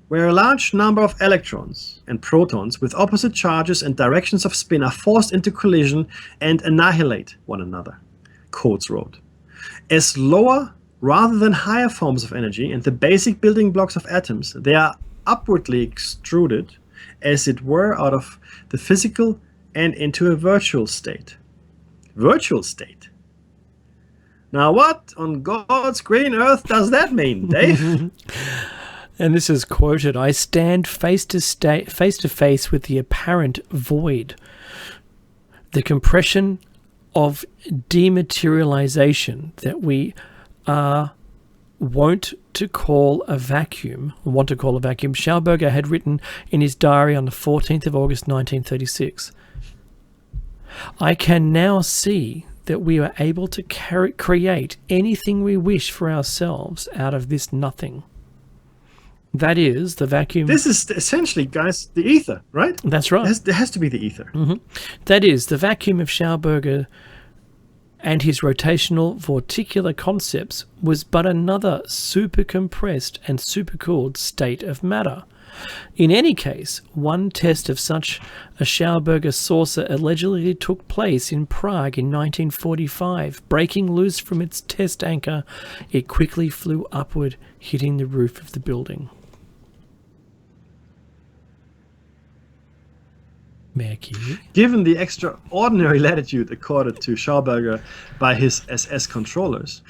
where a large number of electrons and protons with opposite charges and directions of spin are forced into collision and annihilate one another, Coates wrote. As lower rather than higher forms of energy and the basic building blocks of atoms, they are upwardly extruded, as it were, out of the physical and into a virtual state. Virtual state? Now what on God's green earth does that mean, Dave? And this is quoted, "I stand face to face with the apparent void. The compression of dematerialization that we want to call a vacuum. Schauberger had written in his diary on the 14th of August 1936. I can now see that we are able to create anything we wish for ourselves out of this nothing. That is the vacuum." This is essentially, guys, the ether, right? That's right. There has to be the ether. Mm-hmm. That is the vacuum of Schauberger and his rotational vorticular concepts was but another super compressed and supercooled state of matter. In any case, one test of such a Schauberger saucer allegedly took place in Prague in 1945. Breaking loose from its test anchor, it quickly flew upward, hitting the roof of the building. Mackie. Given the extraordinary latitude accorded to Schauberger by his SS controllers,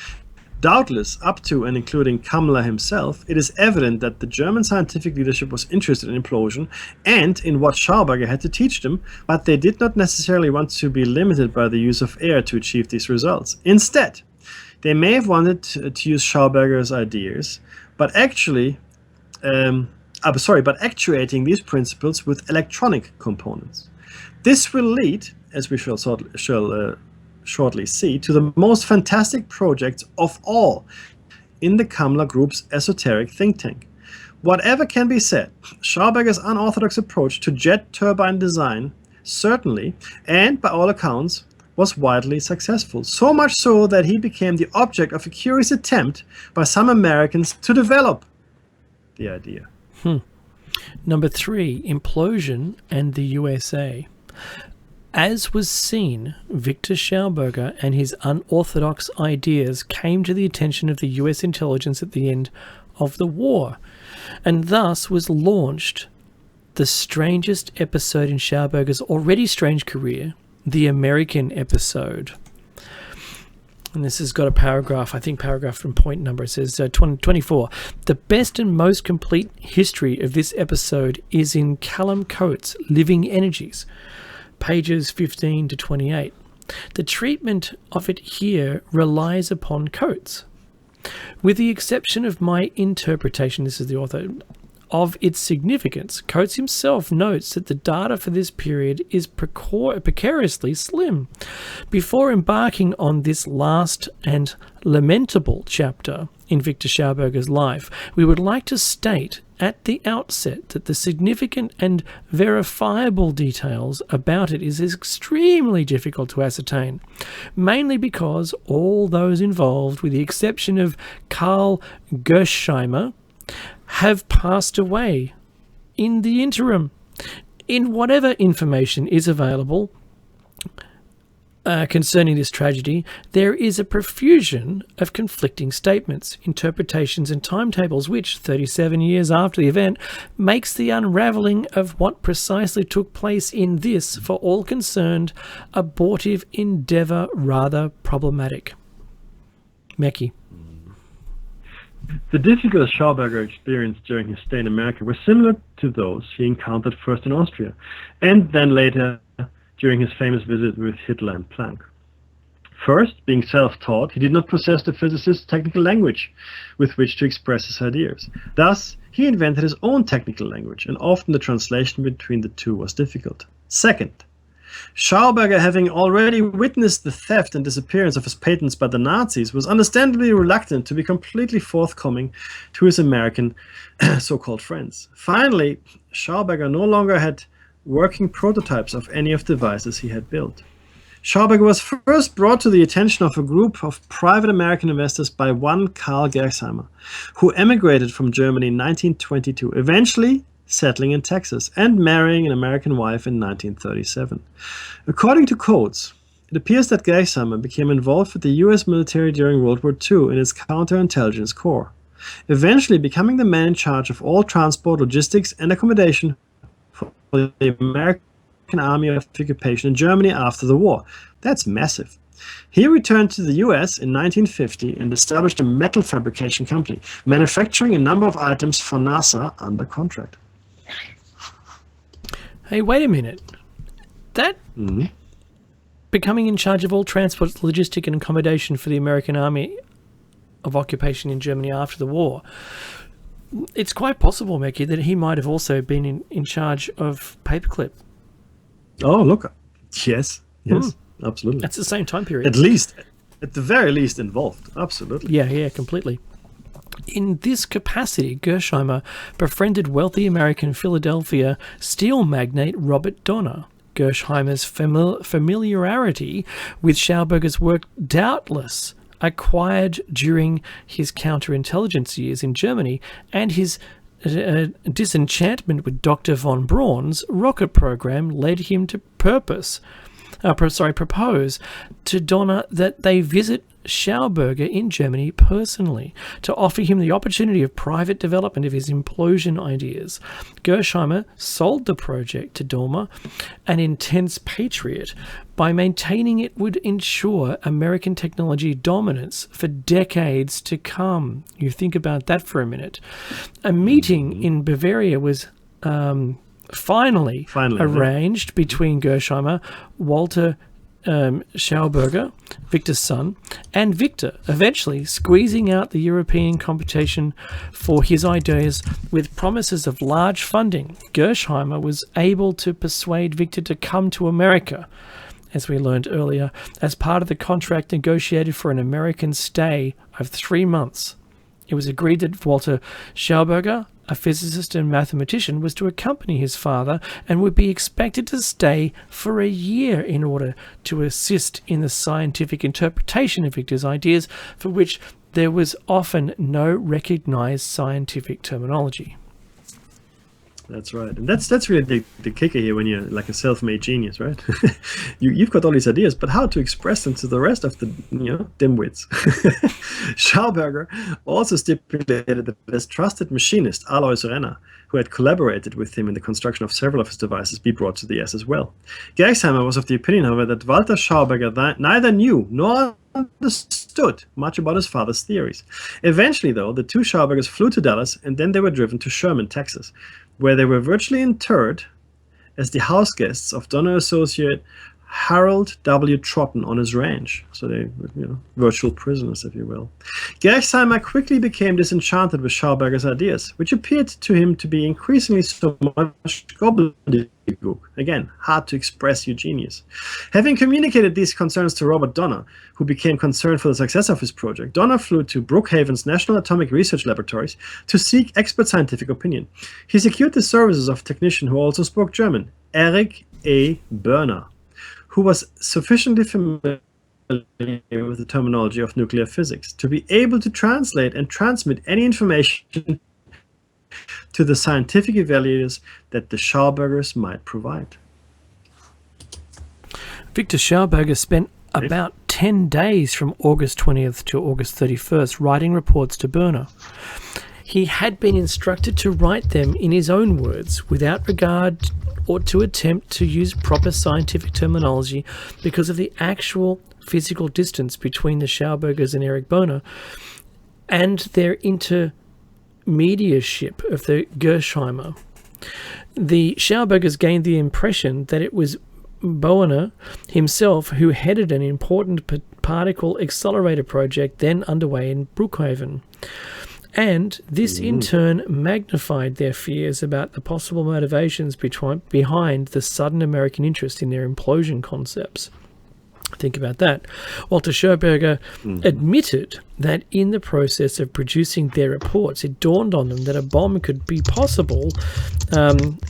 doubtless up to and including Kammler himself, it is evident that the German scientific leadership was interested in implosion and in what Schauberger had to teach them, but they did not necessarily want to be limited by the use of air to achieve these results. Instead, they may have wanted to use Schauberger's ideas, but actuating these principles with electronic components. This will lead, as we shall shortly see, to the most fantastic projects of all in the Kammler Group's esoteric think tank. Whatever can be said, Schauberger's unorthodox approach to jet turbine design certainly, and by all accounts, was widely successful. So much so that he became the object of a curious attempt by some Americans to develop the idea. Number 3, implosion and the USA. As was seen, Viktor Schauberger and his unorthodox ideas came to the attention of the US intelligence at the end of the war, and thus was launched the strangest episode in Schauberger's already strange career, the American episode. And this has got a paragraph, I think paragraph from point number. It says 24. The best and most complete history of this episode is in Callum Coates' Living Energies, pages 15 to 28. The treatment of it here relies upon Coates. With the exception of my interpretation, this is the author, of its significance, Coates himself notes that the data for this period is precariously slim. Before embarking on this last and lamentable chapter in Viktor Schauberger's life, we would like to state at the outset that the significant and verifiable details about it is extremely difficult to ascertain, mainly because all those involved, with the exception of Karl Gersheimer, have passed away in the interim. In whatever information is available concerning this tragedy, there is a profusion of conflicting statements, interpretations and timetables which, 37 years after the event, makes the unravelling of what precisely took place in this, for all concerned, abortive endeavour rather problematic. Mackie. The difficulties Schauberger experienced during his stay in America were similar to those he encountered first in Austria, and then later during his famous visit with Hitler and Planck. First, being self-taught, he did not possess the physicist's technical language with which to express his ideas. Thus, he invented his own technical language, and often the translation between the two was difficult. Second, Schauberger, having already witnessed the theft and disappearance of his patents by the Nazis, was understandably reluctant to be completely forthcoming to his American so-called friends. Finally, Schauberger no longer had working prototypes of any of the devices he had built. Schauberger was first brought to the attention of a group of private American investors by one Karl Gersheimer, who emigrated from Germany in 1922, eventually settling in Texas and marrying an American wife in 1937. According to codes, it appears that Gersheimer became involved with the US military during World War II in its counterintelligence corps, eventually becoming the man in charge of all transport, logistics, and accommodation for the American Army of occupation in Germany after the war. That's massive. He returned to the US in 1950 and established a metal fabrication company, manufacturing a number of items for NASA under contract. Hey, wait a minute. That becoming in charge of all transport, logistic, and accommodation for the American Army of occupation in Germany after the war, it's quite possible, Mekki, that he might have also been in charge of Paperclip. Oh, look. Yes, absolutely. That's the same time period. At the very least involved. Absolutely. Yeah, completely. In this capacity, Gersheimer befriended wealthy American Philadelphia steel magnate Robert Donner. Gersheimer's familiarity with Schauberger's work doubtless acquired during his counterintelligence years in Germany, and his disenchantment with Dr. von Braun's rocket program led him to propose to Donner that they visit Schauberger in Germany personally to offer him the opportunity of private development of his implosion ideas. Gersheimer sold the project to Donner, an intense patriot, by maintaining it would ensure American technology dominance for decades to come. You think about that for a minute. A meeting in Bavaria was finally arranged between Gersheimer, Walter Schauberger, Viktor's son, and Viktor, eventually squeezing out the European competition for his ideas with promises of large funding. Gersheimer was able to persuade Viktor to come to America, as we learned earlier, as part of the contract negotiated for an American stay of 3 months. It was agreed that Walter Schauberger, a physicist and mathematician, was to accompany his father and would be expected to stay for a year in order to assist in the scientific interpretation of Viktor's ideas, for which there was often no recognized scientific terminology. That's right. And that's really the kicker here when you're like a self-made genius, right? You've got all these ideas, but how to express them to the rest of the dimwits? Schauberger also stipulated that his trusted machinist, Alois Renner, who had collaborated with him in the construction of several of his devices, be brought to the S as well. Gersheimer was of the opinion, however, that Walter Schauberger neither knew nor understood much about his father's theories. Eventually, though, the two Schaubergers flew to Dallas, and then they were driven to Sherman, Texas, where they were virtually interred as the house guests of Donner associate Harold W. Troughton on his ranch. So they were, virtual prisoners, if you will. Gersheimer quickly became disenchanted with Schauberger's ideas, which appeared to him to be increasingly so much gobbledygook. Again, hard to express your genius. Having communicated these concerns to Robert Donner, who became concerned for the success of his project, Donner flew to Brookhaven's National Atomic Research Laboratories to seek expert scientific opinion. He secured the services of a technician who also spoke German, Erich A. Börner, who was sufficiently familiar with the terminology of nuclear physics to be able to translate and transmit any information to the scientific evaluators that the Schaubergers might provide. Viktor Schauberger spent about 10 days from August 20th to August 31st writing reports to Börner. He had been instructed to write them in his own words without regard or to attempt to use proper scientific terminology because of the actual physical distance between the Schaubergers and Erich Börner and their intermediarship of the Gersheimer. The Schaubergers gained the impression that it was Börner himself who headed an important particle accelerator project then underway in Brookhaven. And this in turn magnified their fears about the possible motivations behind the sudden American interest in their implosion concepts. Think about that. Walter Schauberger admitted that in the process of producing their reports, it dawned on them that a bomb could be possible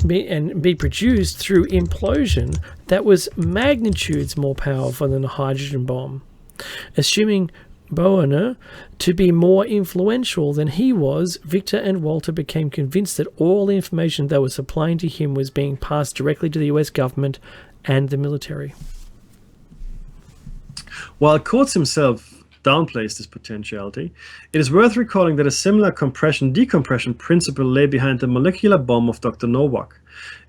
be produced through implosion that was magnitudes more powerful than a hydrogen bomb. Assuming Boehner to be more influential than he was, Viktor and Walter became convinced that all the information they were supplying to him was being passed directly to the US government and the military. While Kurtz himself downplays this potentiality, it is worth recalling that a similar compression-decompression principle lay behind the molecular bomb of Dr. Nowak,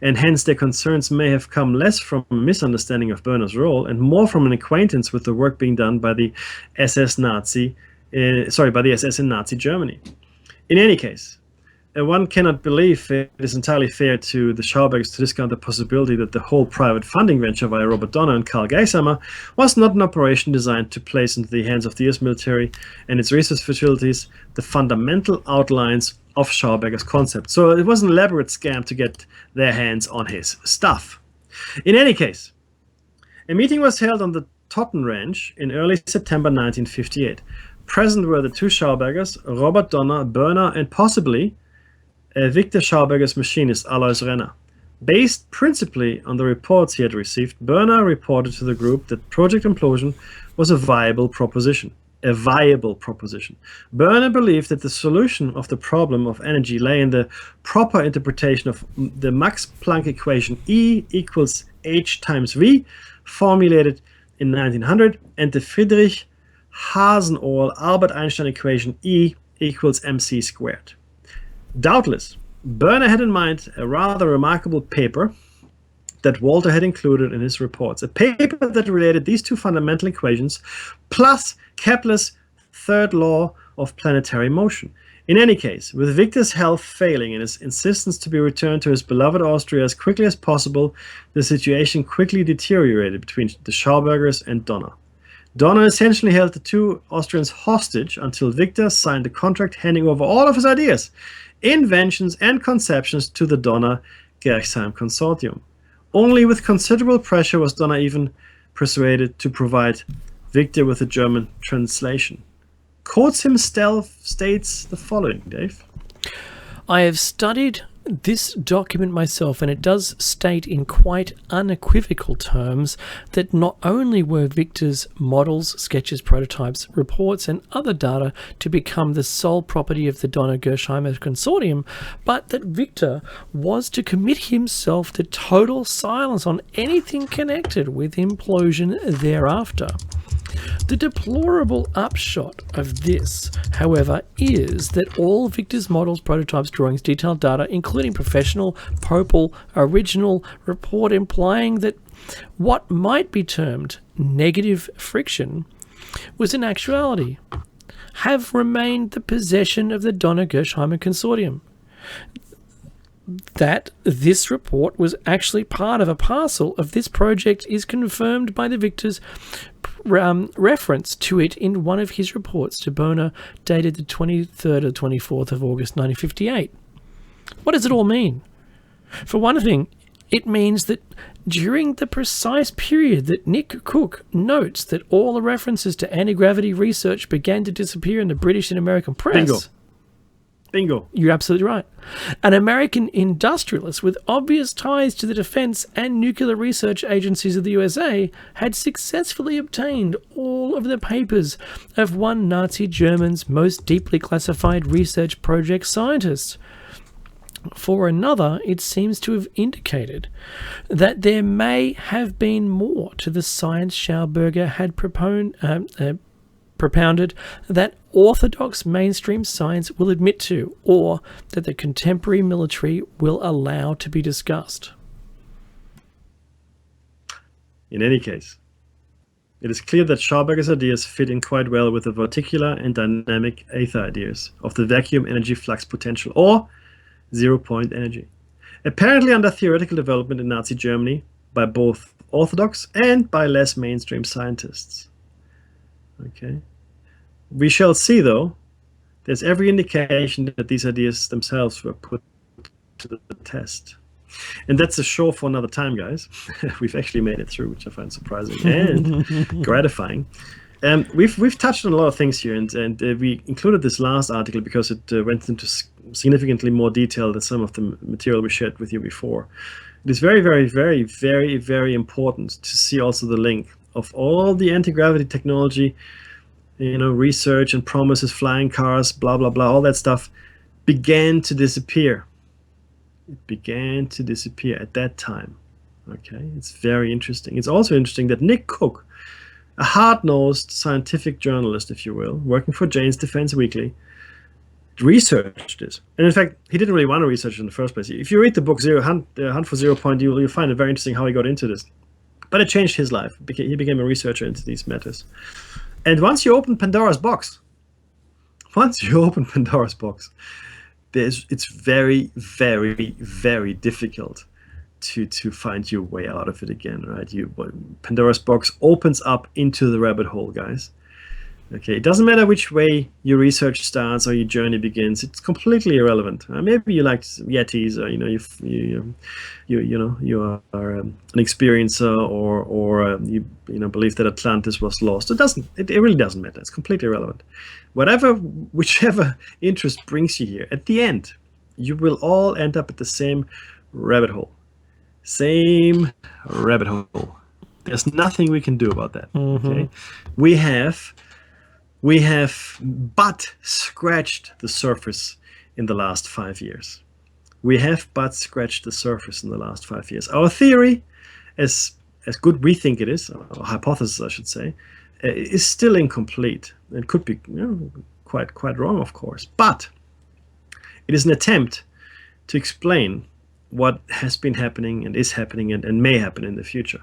and hence their concerns may have come less from a misunderstanding of Boehner's role and more from an acquaintance with the work being done by the SS in Nazi Germany. In any case, one cannot believe it is entirely fair to the Schaubergers to discount the possibility that the whole private funding venture via Robert Donner and Karl Geisheimer was not an operation designed to place into the hands of the US military and its research facilities the fundamental outlines of Schauberger's concept. So it was an elaborate scam to get their hands on his stuff. In any case, a meeting was held on the Totten Ranch in early September 1958. Present were the two Schaubergers, Robert Donner, Boehner, and possibly Viktor Schauberger's machinist Alois Renner. Based principally on the reports he had received, Boehner reported to the group that Project Implosion was a viable proposition. Boehner believed that the solution of the problem of energy lay in the proper interpretation of the Max Planck equation E equals h times v, formulated in 1900, and the Friedrich Hasenauer Albert Einstein equation E equals mc squared. Doubtless, Boehner had in mind a rather remarkable paper that Walter had included in his reports, a paper that related these two fundamental equations plus Kepler's third law of planetary motion. In any case, with Viktor's health failing and his insistence to be returned to his beloved Austria as quickly as possible, the situation quickly deteriorated between the Schaubergers and Donner. Donner essentially held the two Austrians hostage until Viktor signed the contract handing over all of his ideas, inventions and conceptions to the Donner-Gerxheim consortium. Only with considerable pressure was Donner even persuaded to provide Viktor with a German translation. Kurtz himself states the following, Dave. I have studied this document myself, and it does state in quite unequivocal terms that not only were Viktor's models, sketches, prototypes, reports, and other data to become the sole property of the Donner-Gersheimer consortium, but that Viktor was to commit himself to total silence on anything connected with implosion thereafter. The deplorable upshot of this, however, is that all Viktor's models, prototypes, drawings, detailed data, including professional, Popal, original report implying that what might be termed negative friction was in actuality have remained the possession of the Donner-Gersheimer consortium. That this report was actually part of a parcel of this project is confirmed by the Viktor's reference to it in one of his reports to Boehner dated the 23rd or 24th of August 1958. What does it all mean? For one thing, it means that during the precise period that Nick Cook notes that all the references to anti-gravity research began to disappear in the British and American press. Bingo. You're absolutely right. An American industrialist with obvious ties to the defense and nuclear research agencies of the USA had successfully obtained all of the papers of one Nazi German's most deeply classified research project scientists. For another, it seems to have indicated that there may have been more to the science Schauberger had propounded that orthodox mainstream science will admit to, or that the contemporary military will allow to be discussed. In any case, it is clear that Schauberger's ideas fit in quite well with the particular and dynamic ether ideas of the vacuum energy flux potential, or zero-point energy, apparently under theoretical development in Nazi Germany by both orthodox and by less mainstream scientists. Okay. We shall see, though. There's every indication that these ideas themselves were put to the test. And that's a show for another time, guys. We've actually made it through, which I find surprising and gratifying. We've touched on a lot of things here, and we included this last article because it went into significantly more detail than some of the material we shared with you before. It is very, very, very, very, very important to see also the link of all the anti-gravity technology, research and promises, flying cars, blah, blah, blah, all that stuff began to disappear. It began to disappear at that time. Okay, it's very interesting. It's also interesting that Nick Cook, a hard-nosed scientific journalist, if you will, working for Jane's Defense Weekly, researched this. And in fact, he didn't really want to research it in the first place. If you read the book Hunt for 0 Point, you'll find it very interesting how he got into this. But it changed his life. He became a researcher into these matters. And once you open Pandora's box, it's very, very, very difficult to find your way out of it again, right? Pandora's box opens up into the rabbit hole, guys. Okay, it doesn't matter which way your research starts or your journey begins. It's completely irrelevant. Maybe you liked Yetis, or you are an experiencer, or you believe that Atlantis was lost. It really doesn't matter. It's completely irrelevant. Whichever interest brings you here, at the end, you will all end up at the same rabbit hole. Same rabbit hole. There's nothing we can do about that. Okay, we have but scratched the surface in the last 5 years. We have but scratched the surface in the last 5 years. Our theory, as good we think it is, our hypothesis, I should say, is still incomplete. It could be quite wrong, of course. But it is an attempt to explain what has been happening and is happening and may happen in the future.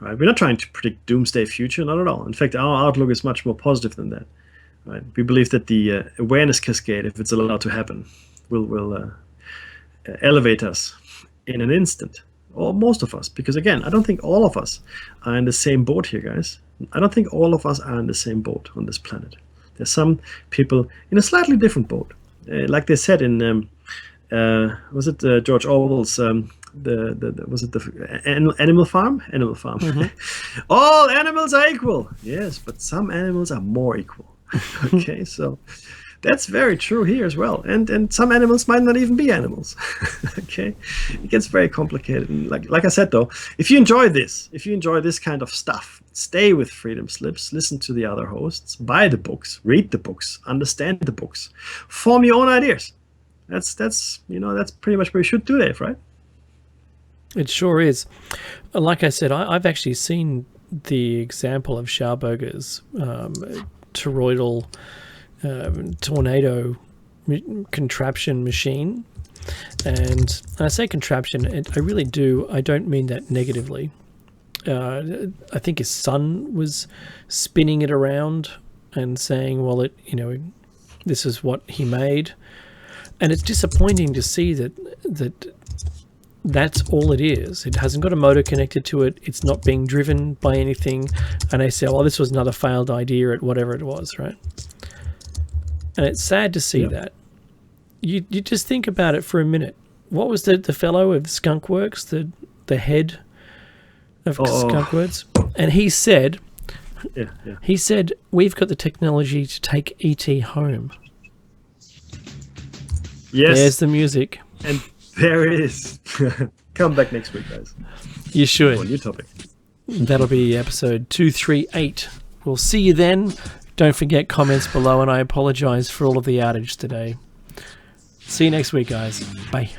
Right? We're not trying to predict doomsday future, not at all. In fact, our outlook is much more positive than that. Right? We believe that the awareness cascade, if it's allowed to happen, will elevate us in an instant, or most of us. Because again, I don't think all of us are in the same boat here, guys. I don't think all of us are in the same boat on this planet. There's some people in a slightly different boat. Like they said in was it George Orwell's was it the Animal Farm? Animal Farm. Mm-hmm. All animals are equal. Yes, but some animals are more equal. Okay, so that's very true here as well. And some animals might not even be animals. Okay, it gets very complicated. And like I said though, if you enjoy this kind of stuff, stay with Freedom Slips, listen to the other hosts, buy the books, read the books, understand the books, form your own ideas. That's pretty much what we should do, Dave, right? It sure is. Like I said, I've actually seen the example of Schauberger's toroidal tornado contraption machine. And I say contraption, I really do. I don't mean that negatively. I think his son was spinning it around and saying, well, this is what he made. And it's disappointing to see that's all it is. It hasn't got a motor connected to it. It's not being driven by anything. And they say, well, this was another failed idea at whatever it was, right? And it's sad to see that. You just think about it for a minute. What was the fellow of Skunkworks, the head of Skunkworks? And he said, we've got the technology to take E.T. home. Yes. There's the music. And there it is. Come back next week, guys. You should. On new topic. That'll be episode 238. We'll see you then. Don't forget comments below, and I apologize for all of the outage today. See you next week, guys. Bye.